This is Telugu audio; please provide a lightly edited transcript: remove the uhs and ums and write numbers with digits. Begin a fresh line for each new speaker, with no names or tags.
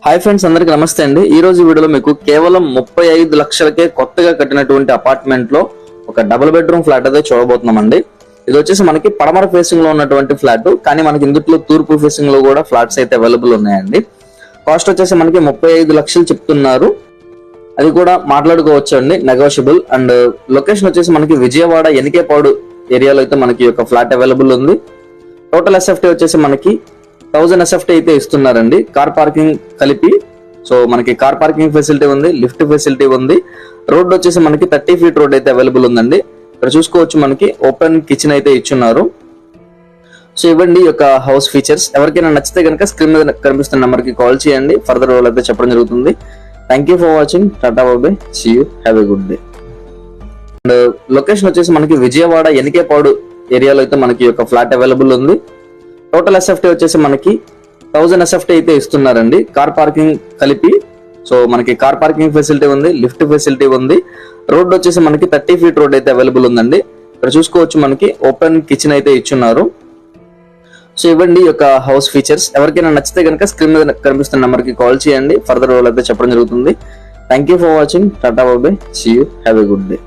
హాయ్ ఫ్రెండ్స్, అందరికి నమస్తే అండి. ఈ రోజు వీడియోలో మీకు కేవలం 35 లక్షలకే కొత్తగా కట్టినటువంటి అపార్ట్మెంట్ లో ఒక డబుల్ బెడ్రూమ్ ఫ్లాట్ అయితే చూడబోతున్నామండి. ఇది వచ్చేసి మనకి పడమర ఫేసింగ్ లో ఉన్నటువంటి ఫ్లాట్, కానీ మనకి ఇందులో తూర్పు ఫేసింగ్ లో కూడా ఫ్లాట్స్ అయితే అవైలబుల్ ఉన్నాయండి. కాస్ట్ వచ్చేసి మనకి 35 లక్షలు చెప్తున్నారు. అది కూడా మాట్లాడుకోవచ్చు అండి, నెగోషియబుల్. అండ్ లొకేషన్ వచ్చేసి మనకి విజయవాడ ఎనికేపాడు ఏరియాలో అయితే మనకి ఒక ఫ్లాట్ అవైలబుల్ ఉంది. టోటల్ ఎస్ఎఫ్టీ వచ్చేసి మనకి 1000 ఎస్ఎఫ్టీ అయితే ఇస్తున్నారండి, కార్ పార్కింగ్ కలిపి. సో మనకి కార్ పార్కింగ్ ఫెసిలిటీ ఉంది, లిఫ్ట్ ఫెసిలిటీ ఉంది. రోడ్ వచ్చేసి మనకి 30 ఫీట్ రోడ్ అయితే అవైలబుల్ ఉందండి. ఇక్కడ చూసుకోవచ్చు, మనకి ఓపెన్ కిచెన్ అయితే ఇచ్చున్నారు. సో ఇవ్వండి యొక్క హౌస్ ఫీచర్స్. ఎవరికైనా నచ్చితే కనుక స్క్రీన్ మీద కనిపిస్తున్న నెంబర్ కి కాల్ చేయండి. ఫర్దర్ రోల్ అయితే చెప్పడం జరుగుతుంది. Thank you for watching. Tata bye, see you, have a good day. And location వచ్చేసి మనకి విజయవాడ ఎనికేపాడు ఏరియాలో అయితే మనకి ఒక ఫ్లాట్ అవైలబుల్ ఉంది. టోటల్ ఎస్ఎఫ్టీ వచ్చేసి మనకి 1000 ఎస్ఎఫ్టీ అయితే ఇస్తున్నారండి, కార్ పార్కింగ్ కలిపి. సో మనకి కార్ పార్కింగ్ ఫెసిలిటీ ఉంది, లిఫ్ట్ ఫెసిలిటీ ఉంది. రోడ్ వచ్చేసి మనకి 30 ఫీట్ రోడ్ అయితే అవైలబుల్ ఉందండి. ఇక్కడ చూసుకోవచ్చు, మనకి ఓపెన్ కిచెన్ అయితే ఇచ్చున్నారు. సో ఇవ్వండి యొక్క హౌస్ ఫీచర్స్. ఎవరికైనా నచ్చితే కనుక స్క్రీన్ మీద కనిపిస్తున్న నెంబర్ కి కాల్ చేయండి. ఫర్దర్ రోల్ అయితే చెప్పడం జరుగుతుంది. Thank you for watching. Tata bye, see you, have a good day.